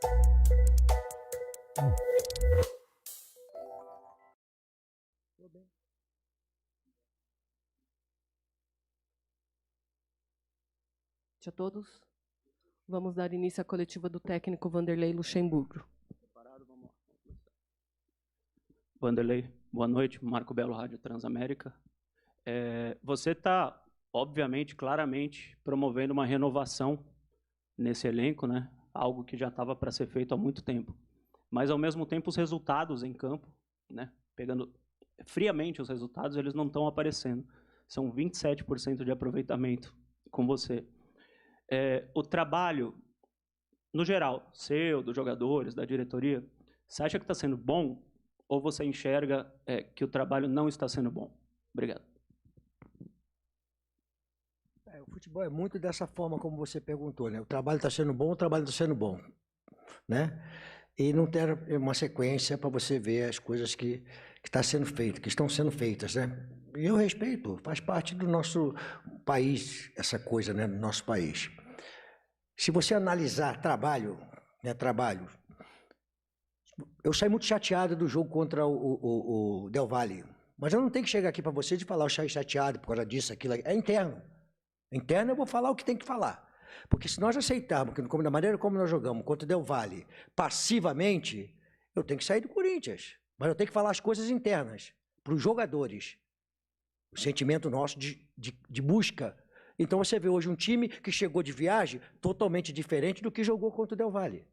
A todos. Vamos dar início à coletiva do técnico Vanderlei Luxemburgo. Vanderlei, boa noite. Marco Belo, Rádio Transamérica. Você está, obviamente, claramente, promovendo uma renovação nesse elenco, né? Algo que já estava para ser feito há muito tempo. Mas, ao mesmo tempo, os resultados em campo, né? Pegando friamente os resultados, eles não estão aparecendo. São 27% de aproveitamento com você. O trabalho, no geral, seu, dos jogadores, da diretoria, você acha que está sendo bom ou você enxerga que o trabalho não está sendo bom? Obrigado. O futebol é muito dessa forma como você perguntou, né? O trabalho está sendo bom, o trabalho está sendo bom, né? E não tem uma sequência para você ver as coisas que estão sendo feitas, né? E eu respeito, faz parte do nosso país, essa coisa, né? Do nosso país. Se você analisar trabalho, né? Eu saí muito chateado do jogo contra o Del Valle. Mas eu não tenho que chegar aqui para você e falar eu saí chateado por causa disso, aquilo. É interno. Interno eu vou falar o que tem que falar. Porque se nós aceitarmos, que da maneira como nós jogamos contra o Del Valle, passivamente, eu tenho que sair do Corinthians. Mas eu tenho que falar as coisas internas, para os jogadores. O sentimento nosso de busca. Então você vê hoje um time que chegou de viagem totalmente diferente do que jogou contra o Del Valle.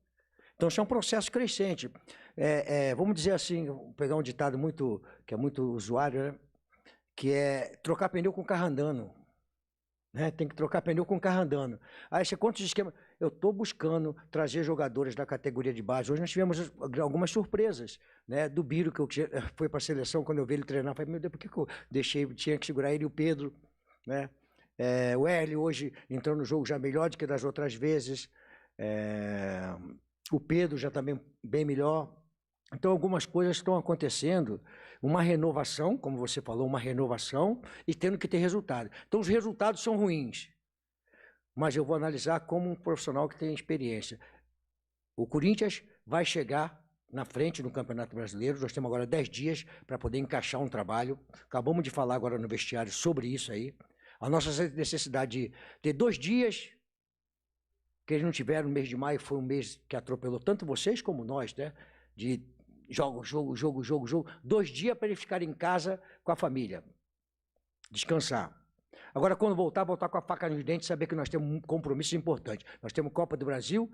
Então isso é um processo crescente. Vamos dizer assim, vou pegar um ditado que é muito usuário, né? Que é trocar pneu com carro andando. Né? Tem que trocar pneu com carro andando. Aí você conta os esquemas. Eu estou buscando trazer jogadores da categoria de base. Hoje nós tivemos algumas surpresas, né? Do Biro, que foi para a seleção, quando eu vi ele treinar, eu falei, meu Deus, por que eu tinha que segurar ele e o Pedro, né? O Hélio hoje entrou no jogo já melhor do que das outras vezes. O Pedro já também bem melhor. Então algumas coisas estão acontecendo, uma renovação, como você falou, uma renovação e tendo que ter resultado. Então os resultados são ruins, mas eu vou analisar como um profissional que tem experiência. O Corinthians vai chegar na frente no Campeonato Brasileiro, nós temos agora 10 dias para poder encaixar um trabalho. Acabamos de falar agora no vestiário sobre isso aí. A nossa necessidade de ter 2 dias, que eles não tiveram, o mês de maio foi um mês que atropelou tanto vocês como nós, né? De jogo. 2 dias para ele ficar em casa com a família. Descansar. Agora, quando voltar com a faca nos dentes, saber que nós temos um compromisso importante. Nós temos Copa do Brasil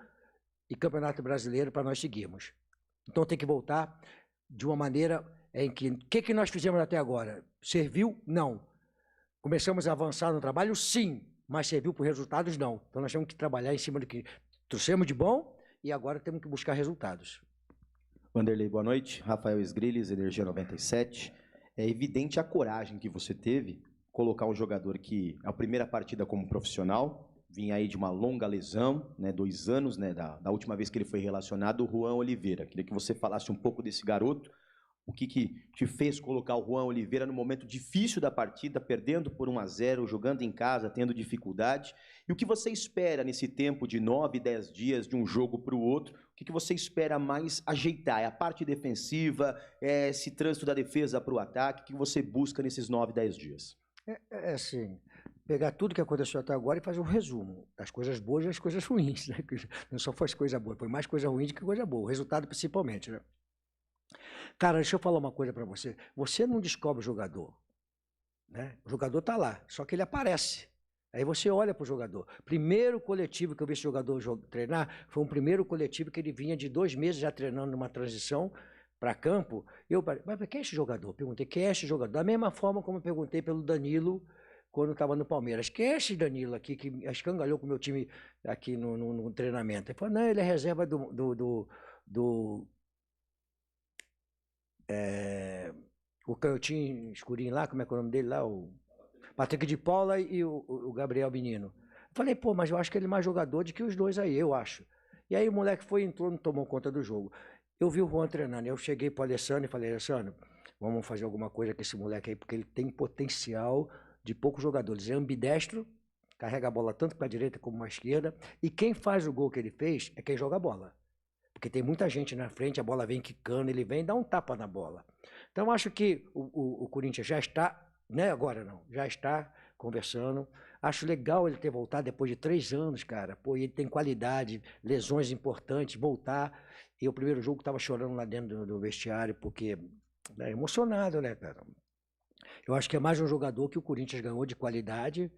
e Campeonato Brasileiro para nós seguirmos. Então tem que voltar de uma maneira em que... O que nós fizemos até agora? Serviu? Não. Começamos a avançar no trabalho? Sim. Mas serviu por resultados? Não. Então nós temos que trabalhar em cima do que trouxemos de bom e agora temos que buscar resultados. Vanderlei, boa noite. Rafael Esgrilles, Energia 97. É evidente a coragem que você teve colocar um jogador que, a primeira partida como profissional, vinha aí de uma longa lesão, né, 2 anos, né, da última vez que ele foi relacionado, o Juan Oliveira. Queria que você falasse um pouco desse garoto, o que te fez colocar o Juan Oliveira no momento difícil da partida, perdendo por 1-0, jogando em casa, tendo dificuldade, e o que você espera nesse tempo de 9, 10 dias de um jogo para o outro, o que você espera mais ajeitar? É a parte defensiva, é esse trânsito da defesa para o ataque, o que você busca nesses 9, 10 dias? Assim, pegar tudo que aconteceu até agora e fazer um resumo das coisas boas e das coisas ruins, né? Não só foi coisa boa, foi mais coisa ruim do que coisa boa, o resultado principalmente, né? Cara, deixa eu falar uma coisa para você. Você não descobre o jogador, né? O jogador está lá, só que ele aparece. Aí você olha para o jogador. Primeiro coletivo que eu vi esse jogador treinar foi um primeiro coletivo que ele vinha de 2 meses já treinando numa transição para campo. Eu falei, mas quem é esse jogador? Perguntei, quem é esse jogador? Da mesma forma como eu perguntei pelo Danilo quando estava no Palmeiras. Quem é esse Danilo aqui que escangalhou com o meu time aqui no treinamento? Ele falou, não, ele é reserva o canhotinho escurinho lá, como é que é o nome dele lá? O Patrick de Paula e o Gabriel Menino. Eu falei, pô, mas eu acho que ele é mais jogador do que os dois aí, eu acho. E aí o moleque entrou, não tomou conta do jogo. Eu vi o Juan treinando, eu cheguei para o Alessandro e falei, Alessandro, vamos fazer alguma coisa com esse moleque aí, porque ele tem potencial de poucos jogadores. Ele é ambidestro, carrega a bola tanto para a direita como para a esquerda, e quem faz o gol que ele fez é quem joga a bola. Porque tem muita gente na frente, a bola vem quicando, ele vem e dá um tapa na bola. Então, acho que o Corinthians já está, não é agora não, já está conversando. Acho legal ele ter voltado depois de 3 anos, cara. Pô, ele tem qualidade, lesões importantes, voltar. E o primeiro jogo estava chorando lá dentro do vestiário, porque é emocionado, né, cara? Eu acho que é mais um jogador que o Corinthians ganhou de qualidade,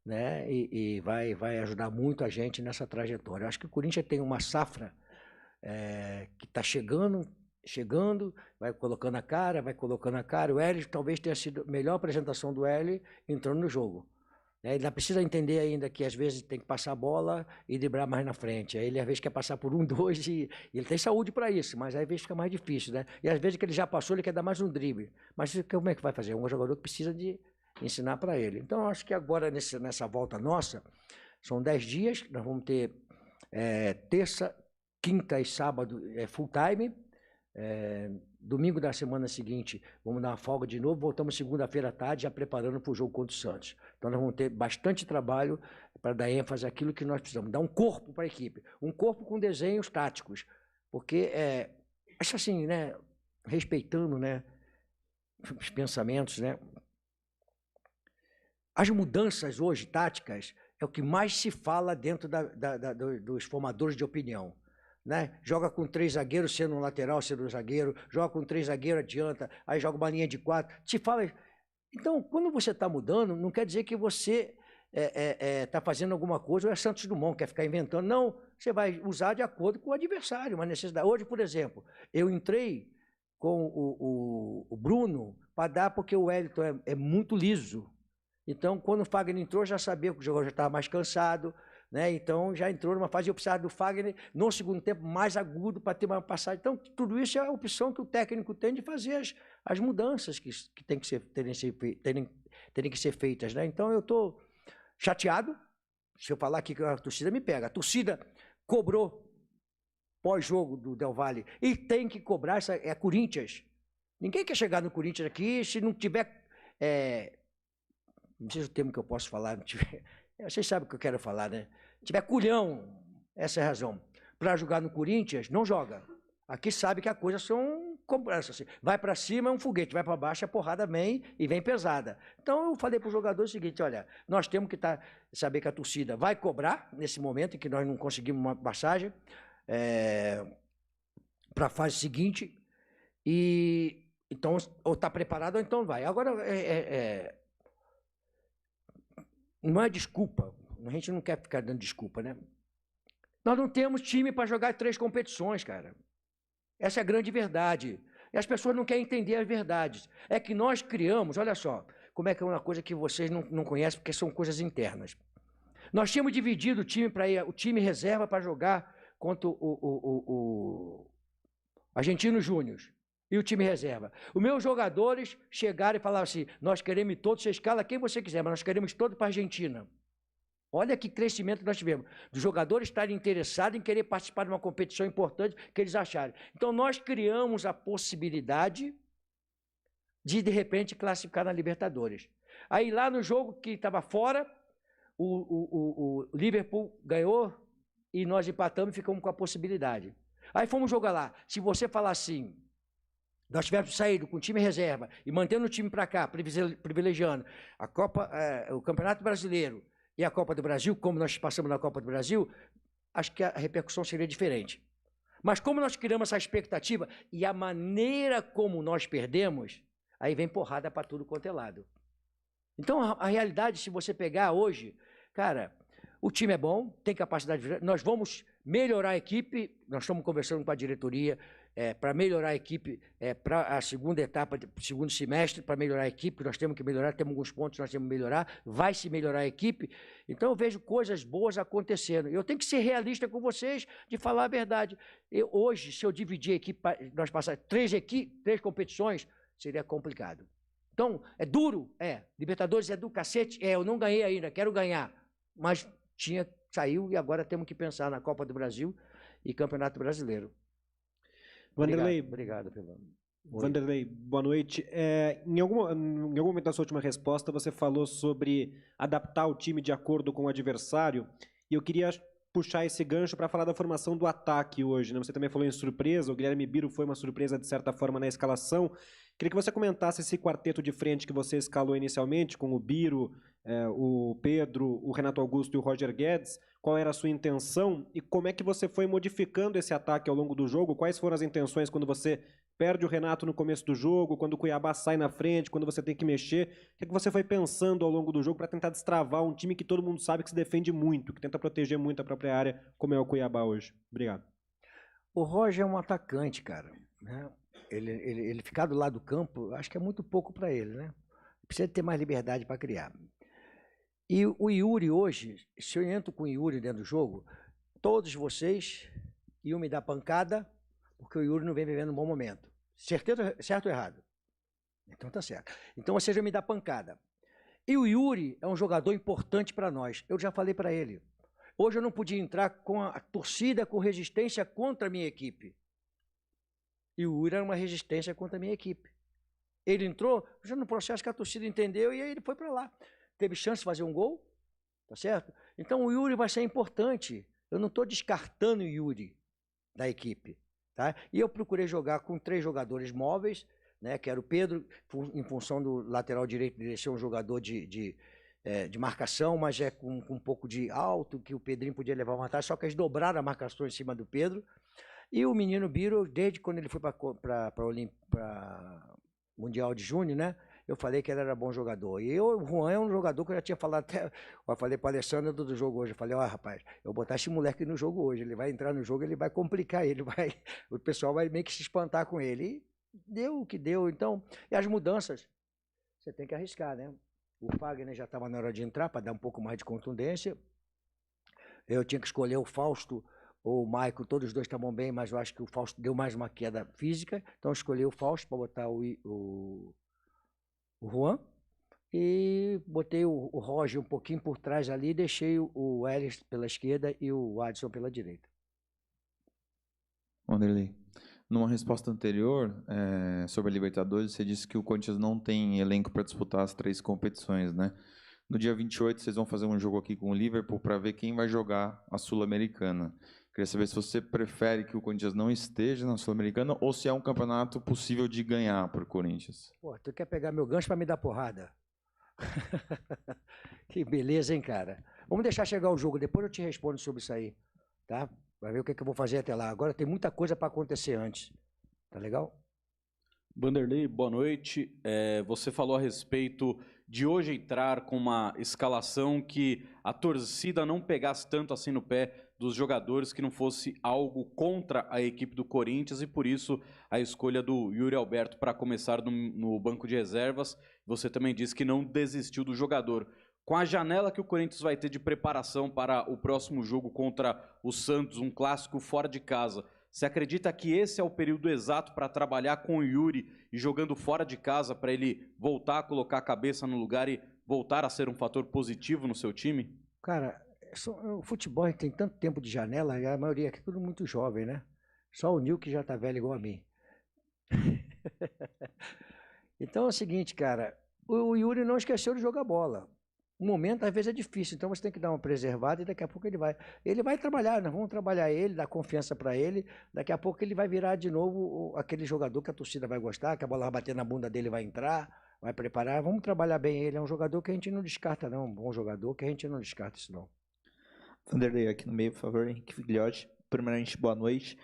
né? E vai ajudar muito a gente nessa trajetória. Eu acho que o Corinthians tem uma safra que está chegando, vai colocando a cara, O Hélio talvez tenha sido a melhor apresentação do Hélio entrando no jogo. Ele ainda precisa entender ainda que às vezes tem que passar a bola e driblar mais na frente. Aí ele às vezes quer passar por 1, 2 e ele tem saúde para isso, mas aí às vezes fica mais difícil, né? E às vezes que ele já passou, ele quer dar mais um drible. Mas como é que vai fazer? É um jogador que precisa de ensinar para ele. Então eu acho que agora nessa volta nossa, são 10 dias, nós vamos ter terça, quinta e sábado full time. Domingo da semana seguinte, vamos dar uma folga de novo, voltamos segunda-feira à tarde, já preparando para o jogo contra o Santos. Então nós vamos ter bastante trabalho para dar ênfase àquilo que nós precisamos, dar um corpo para a equipe, um corpo com desenhos táticos, porque, acho assim, né, respeitando, né, os pensamentos, né, as mudanças hoje táticas é o que mais se fala dentro dos formadores de opinião. Né? Joga com 3 zagueiros, sendo um lateral, sendo um zagueiro, joga com 3 zagueiros, adianta, aí joga uma linha de 4. Te fala. Então, quando você está mudando, não quer dizer que você está fazendo alguma coisa, ou é Santos Dumont, quer ficar inventando. Não, você vai usar de acordo com o adversário, uma necessidade. Hoje, por exemplo, eu entrei com o Bruno para dar, porque o Wellington é muito liso. Então, quando o Fagner entrou, já sabia que o jogador já estava mais cansado. Né? Então já entrou numa fase de opção do Fagner no segundo tempo mais agudo para ter uma passagem. Então tudo isso é a opção que o técnico tem de fazer as mudanças que tem que terem que ser feitas. Né? Então eu estou chateado. Se eu falar aqui que a torcida me pega. A torcida cobrou pós-jogo do Del Valle e tem que cobrar, Corinthians. Ninguém quer chegar no Corinthians aqui se não tiver... não sei o termo que eu posso falar, não tiver... Vocês sabem o que eu quero falar, né? Se tiver culhão, essa é a razão. Para jogar no Corinthians, não joga. Aqui sabe que as coisas são cobranças. Assim. Vai para cima é um foguete, vai para baixo a porrada vem e vem pesada. Então eu falei para o jogador o seguinte, olha, nós temos que saber que a torcida vai cobrar nesse momento em que nós não conseguimos uma passagem para a fase seguinte. E então, ou está preparado ou então vai. Agora, não é desculpa, a gente não quer ficar dando desculpa, né? Nós não temos time para jogar 3 competições, cara. Essa é a grande verdade. E as pessoas não querem entender as verdades. É que nós criamos, olha só, como é que é uma coisa que vocês não conhecem, porque são coisas internas. Nós tínhamos dividido o time para ir, o time reserva para jogar contra o Argentino Júnior e o time reserva. Os meus jogadores chegaram e falaram assim, nós queremos todos, você escala quem você quiser, mas nós queremos todos para a Argentina. Olha que crescimento nós tivemos. Dos jogadores estarem interessados em querer participar de uma competição importante que eles acharem. Então, nós criamos a possibilidade de repente, classificar na Libertadores. Aí, lá no jogo que estava fora, o Liverpool ganhou e nós empatamos e ficamos com a possibilidade. Aí fomos jogar lá. Se você falar assim, nós tivéssemos saído com o time reserva e mantendo o time para cá, privilegiando a Copa, o Campeonato Brasileiro e a Copa do Brasil, como nós passamos na Copa do Brasil, acho que a repercussão seria diferente. Mas como nós criamos essa expectativa e a maneira como nós perdemos, aí vem porrada para tudo quanto é lado. Então, a realidade, se você pegar hoje, cara, o time é bom, tem capacidade de... Nós vamos melhorar a equipe, nós estamos conversando com a diretoria para melhorar a equipe para a segunda etapa, segundo semestre, para melhorar a equipe, nós temos que melhorar, temos alguns pontos que nós temos que melhorar, vai se melhorar a equipe. Então, eu vejo coisas boas acontecendo. Eu tenho que ser realista com vocês, de falar a verdade. Hoje, se eu dividir a equipe, nós passarmos 3 competições, seria complicado. Então, é duro? Libertadores é do cacete? Eu não ganhei ainda, quero ganhar. Mas saiu e agora temos que pensar na Copa do Brasil e Campeonato Brasileiro. Vanderlei, obrigado pelo... Vanderlei, boa noite. Em algum momento da sua última resposta, você falou sobre adaptar o time de acordo com o adversário. E eu queria puxar esse gancho para falar da formação do ataque hoje, né? Você também falou em surpresa, o Guilherme Biro foi uma surpresa de certa forma na escalação. Queria que você comentasse esse quarteto de frente que você escalou inicialmente, com o Biro, o Pedro, o Renato Augusto e o Roger Guedes. Qual era a sua intenção e como é que você foi modificando esse ataque ao longo do jogo? Quais foram as intenções quando você perde o Renato no começo do jogo, quando o Cuiabá sai na frente, quando você tem que mexer? O que você foi pensando ao longo do jogo para tentar destravar um time que todo mundo sabe que se defende muito, que tenta proteger muito a própria área, como é o Cuiabá hoje? Obrigado. O Roger é um atacante, cara, né? Ele ficar do lado do campo, acho que é muito pouco para ele, né? Precisa ter mais liberdade para criar. E o Yuri hoje, se eu entro com o Yuri dentro do jogo, todos vocês iam me dar pancada, porque o Yuri não vem vivendo um bom momento. Certo ou errado? Então tá certo. Então vocês vão me dar pancada. E o Yuri é um jogador importante para nós. Eu já falei para ele. Hoje eu não podia entrar com a torcida com resistência contra a minha equipe. E o Yuri era uma resistência contra a minha equipe. Ele entrou já no processo que a torcida entendeu e aí ele foi para lá. Teve chance de fazer um gol, tá certo? Então o Yuri vai ser importante. Eu não estou descartando o Yuri da equipe, tá? E eu procurei jogar com 3 jogadores móveis, né? Que era o Pedro, em função do lateral direito dele ser um jogador de marcação, mas com um pouco de alto, que o Pedrinho podia levar vantagem, só que eles dobraram a marcação em cima do Pedro. E o menino Biro, desde quando ele foi para Mundial de Júnior, né? Eu falei que ele era bom jogador. E o Juan é um jogador que eu já tinha falado até. Eu falei para o Alessandro do jogo hoje. Eu falei, ó, rapaz, eu vou botar esse moleque no jogo hoje. Ele vai entrar no jogo, ele vai complicar, o pessoal vai meio que se espantar com ele. E deu o que deu. Então, e as mudanças, você tem que arriscar, né? O Fagner já estava na hora de entrar para dar um pouco mais de contundência. Eu tinha que escolher o Fausto ou o Maico, todos os dois estavam bem, mas eu acho que o Fausto deu mais uma queda física. Então eu escolhi o Fausto para botar o Juan e botei o Roger um pouquinho por trás ali, deixei o Ellis pela esquerda e o Adson pela direita. Wanderlei, numa resposta anterior sobre a Libertadores, você disse que o Corinthians não tem elenco para disputar as 3 competições, né? No dia 28, vocês vão fazer um jogo aqui com o Liverpool para ver quem vai jogar a Sul-Americana. Queria saber se você prefere que o Corinthians não esteja na Sul-Americana ou se é um campeonato possível de ganhar para o Corinthians. Pô, tu quer pegar meu gancho para me dar porrada? Que beleza, hein, cara? Vamos deixar chegar o jogo, depois eu te respondo sobre isso aí, tá? Vai ver o que eu vou fazer até lá. Agora tem muita coisa para acontecer antes. Tá legal? Wanderlei, boa noite. Você falou a respeito de hoje entrar com uma escalação que a torcida não pegasse tanto assim no pé dos jogadores, que não fosse algo contra a equipe do Corinthians, e por isso a escolha do Yuri Alberto para começar no banco de reservas. Você também disse que não desistiu do jogador. Com a janela que o Corinthians vai ter de preparação para o próximo jogo contra o Santos, um clássico fora de casa, você acredita que esse é o período exato para trabalhar com o Yuri e jogando fora de casa para ele voltar a colocar a cabeça no lugar e voltar a ser um fator positivo no seu time? Cara, o futebol tem tanto tempo de janela, e a maioria aqui é tudo muito jovem, né? Só o Nil que já tá velho igual a mim. Então é o seguinte, cara, o Yuri não esqueceu de jogar bola. O momento, às vezes, é difícil, então você tem que dar uma preservada e daqui a pouco ele vai trabalhar, nós vamos trabalhar ele, dar confiança para ele, daqui a pouco ele vai virar de novo aquele jogador que a torcida vai gostar, que a bola vai bater na bunda dele, vai entrar, vai preparar, vamos trabalhar bem ele, é um jogador que a gente não descarta não, um bom jogador que a gente não descarta isso não. Vanderlei, aqui no meio, por favor, Henrique Figliotti. Primeiramente, boa noite.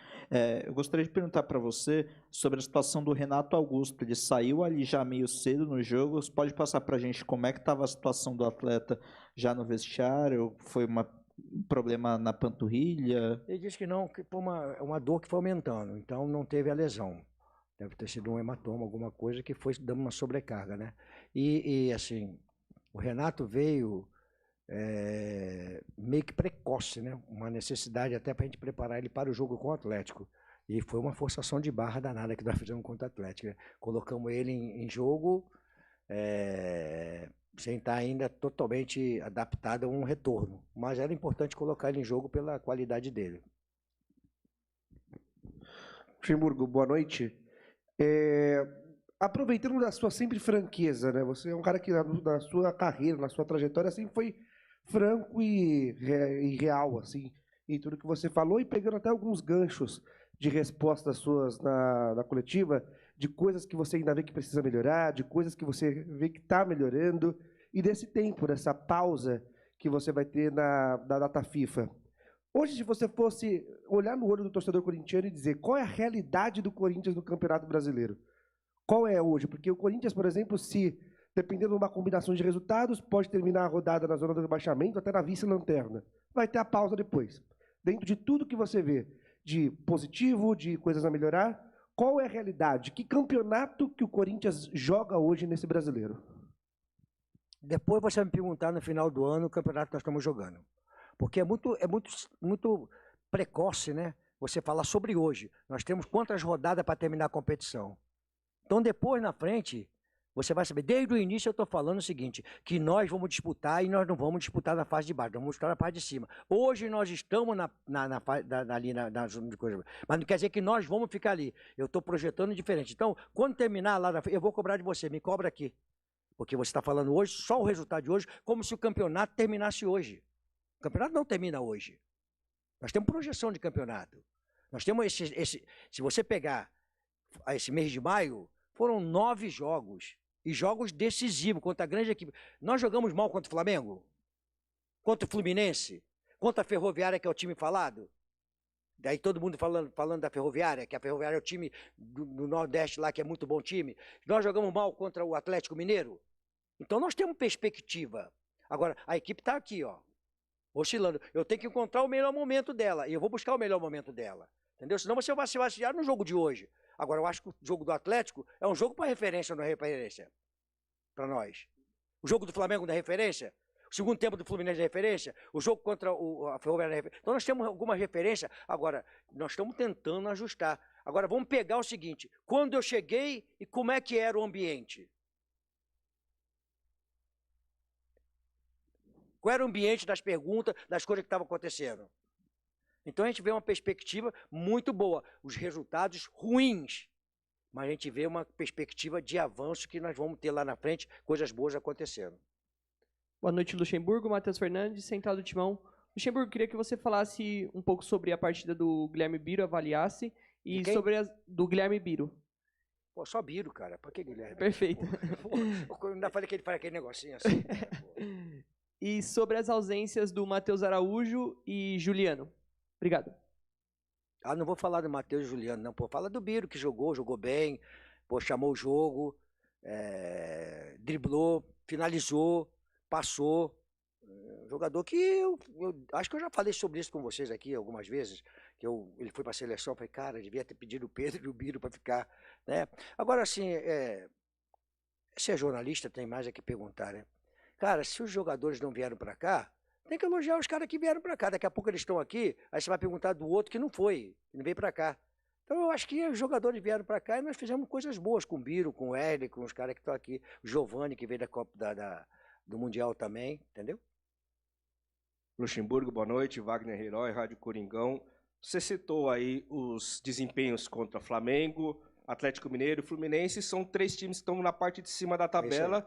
Eu gostaria de perguntar para você sobre a situação do Renato Augusto. Ele saiu ali já meio cedo no jogo. Você pode passar para a gente como é que estava a situação do atleta já no vestiário? Foi um problema na panturrilha? Ele disse que não, que foi uma dor que foi aumentando, então não teve a lesão. Deve ter sido um hematoma, alguma coisa que foi dando uma sobrecarga, né? E assim, o Renato veio meio que precoce, né? Uma necessidade até para a gente preparar ele para o jogo com o Atlético. E foi uma forçação de barra danada que nós fizemos contra o Atlético, né? Colocamos ele em jogo sem estar ainda totalmente adaptado a um retorno. Mas era importante colocar ele em jogo pela qualidade dele. Luxemburgo, boa noite. Aproveitando da sua sempre franqueza, né? Você é um cara que na sua carreira, na sua trajetória, sempre foi franco e real, assim. em tudo que você falou e pegando até alguns ganchos de respostas suas na coletiva, de coisas que você ainda vê que precisa melhorar, de coisas que você vê que está melhorando, e desse tempo, dessa pausa que você vai ter na data FIFA. Hoje, se você fosse olhar no olho do torcedor corintiano e dizer qual é a realidade do Corinthians no Campeonato Brasileiro, qual é hoje? Porque o Corinthians, por exemplo, se dependendo de uma combinação de resultados, pode terminar a rodada na zona do rebaixamento, até na vice-lanterna. Vai ter a pausa depois. Dentro de tudo que você vê de positivo, de coisas a melhorar, qual é a realidade? Que campeonato que o Corinthians joga hoje nesse brasileiro? Depois você vai me perguntar no final do ano o campeonato que nós estamos jogando. Porque é muito precoce, né? Você falar sobre hoje. Nós temos quantas rodadas para terminar a competição. Então, depois, na frente, você vai saber. Desde o início eu estou falando o seguinte, que nós vamos disputar e nós não vamos disputar na fase de baixo, nós vamos disputar na parte de cima. Hoje nós estamos ali na zona de coisa, mas não quer dizer que nós vamos ficar ali. Eu estou projetando diferente. Então, quando terminar lá na frente, eu vou cobrar de você, me cobra aqui. Porque você está falando hoje, só o resultado de hoje, como se o campeonato terminasse hoje. O campeonato não termina hoje. Nós temos projeção de campeonato. Nós temos se você pegar esse mês de maio, foram 9 jogos. E jogos decisivos contra a grande equipe. Nós jogamos mal contra o Flamengo? Contra o Fluminense? Contra a Ferroviária, que é o time falado? Daí todo mundo falando da Ferroviária, que a Ferroviária é o time do Nordeste lá, que é muito bom time. Nós jogamos mal contra o Atlético Mineiro? Então nós temos perspectiva. Agora, a equipe está aqui, ó, oscilando. Eu tenho que encontrar o melhor momento dela. E eu vou buscar o melhor momento dela. Entendeu? Senão você vai se vaciar no jogo de hoje. Agora, eu acho que o jogo do Atlético é um jogo para referência ou não é referência? Para nós. O jogo do Flamengo não é referência? O segundo tempo do Fluminense é referência? O jogo contra a Ferroviária é referência? Então, nós temos alguma referência. Agora, nós estamos tentando ajustar. Agora, vamos pegar o seguinte. Quando eu cheguei e como é que era o ambiente? Qual era o ambiente das perguntas, das coisas que estavam acontecendo? Então a gente vê uma perspectiva muito boa. Os resultados ruins, mas a gente vê uma perspectiva de avanço que nós vamos ter lá na frente, coisas boas acontecendo. Boa noite, Luxemburgo. Matheus Fernandes, Central do Timão. Luxemburgo, queria que você falasse um pouco sobre a partida do Guilherme Biro, avaliasse, e sobre do Guilherme Biro. Pô, só Biro, cara. Pra que Guilherme? Perfeito. Pô, ainda falei que ele faz aquele negocinho assim. E sobre as ausências do Matheus Araújo e Juliano. Obrigado. Ah, não vou falar do Matheus e Juliano, não. Pô, fala do Biro, que jogou bem, pô, chamou o jogo, driblou, finalizou, passou. Jogador que eu acho que eu já falei sobre isso com vocês aqui algumas vezes, que ele foi para a seleção, falei, cara, devia ter pedido o Pedro e o Biro para ficar, né? Agora, assim, se é jornalista, tem mais a que perguntar, né? Cara, se os jogadores não vieram para cá, tem que elogiar os caras que vieram para cá. Daqui a pouco eles estão aqui, aí você vai perguntar do outro que não foi, que não veio para cá. Então eu acho que os jogadores vieram para cá e nós fizemos coisas boas com o Biro, com o Hélio, com os caras que estão aqui. O Giovani, que veio da Copa do Mundial também, entendeu? Luxemburgo, boa noite. Wagner Herói, Rádio Coringão. Você citou aí os desempenhos contra Flamengo, Atlético Mineiro e Fluminense. São 3 times que estão na parte de cima da tabela.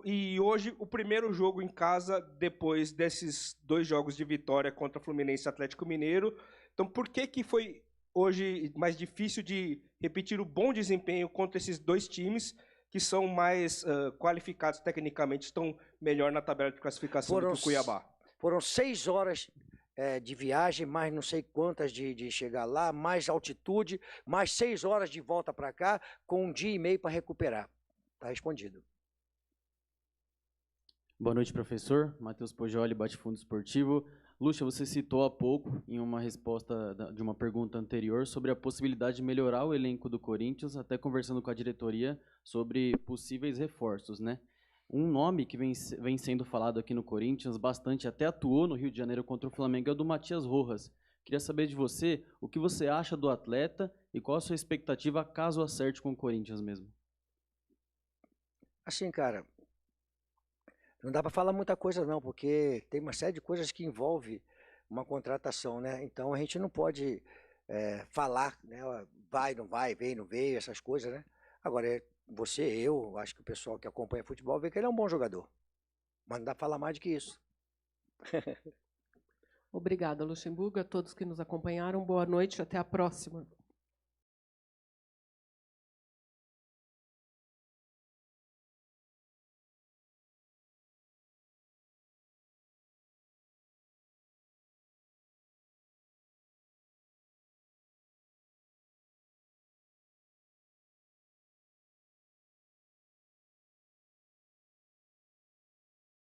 E hoje, o primeiro jogo em casa, depois desses 2 jogos de vitória contra Fluminense e Atlético Mineiro. Então, por que foi hoje mais difícil de repetir o bom desempenho contra esses 2 times que são mais qualificados tecnicamente, estão melhor na tabela de classificação do que o Cuiabá? Foram 6 horas de viagem, mais não sei quantas de chegar lá, mais altitude, mais 6 horas de volta para cá, com 1 dia e meio para recuperar. Está respondido. Boa noite, professor. Matheus Pojoli, Bate-Fundo Esportivo. Luxa, você citou há pouco, em uma resposta de uma pergunta anterior, sobre a possibilidade de melhorar o elenco do Corinthians, até conversando com a diretoria sobre possíveis reforços, né? Um nome que vem sendo falado aqui no Corinthians bastante, até atuou no Rio de Janeiro contra o Flamengo, é o do Matias Rojas. Queria saber de você o que você acha do atleta e qual a sua expectativa caso acerte com o Corinthians mesmo. Assim, cara, não dá para falar muita coisa não, porque tem uma série de coisas que envolve uma contratação, né? Então a gente não pode falar, né? Vai, não vai, veio, não veio, essas coisas, né? Agora, eu acho que o pessoal que acompanha futebol vê que ele é um bom jogador. Mas não dá para falar mais do que isso. Obrigada, Luxemburgo, a todos que nos acompanharam. Boa noite, até a próxima.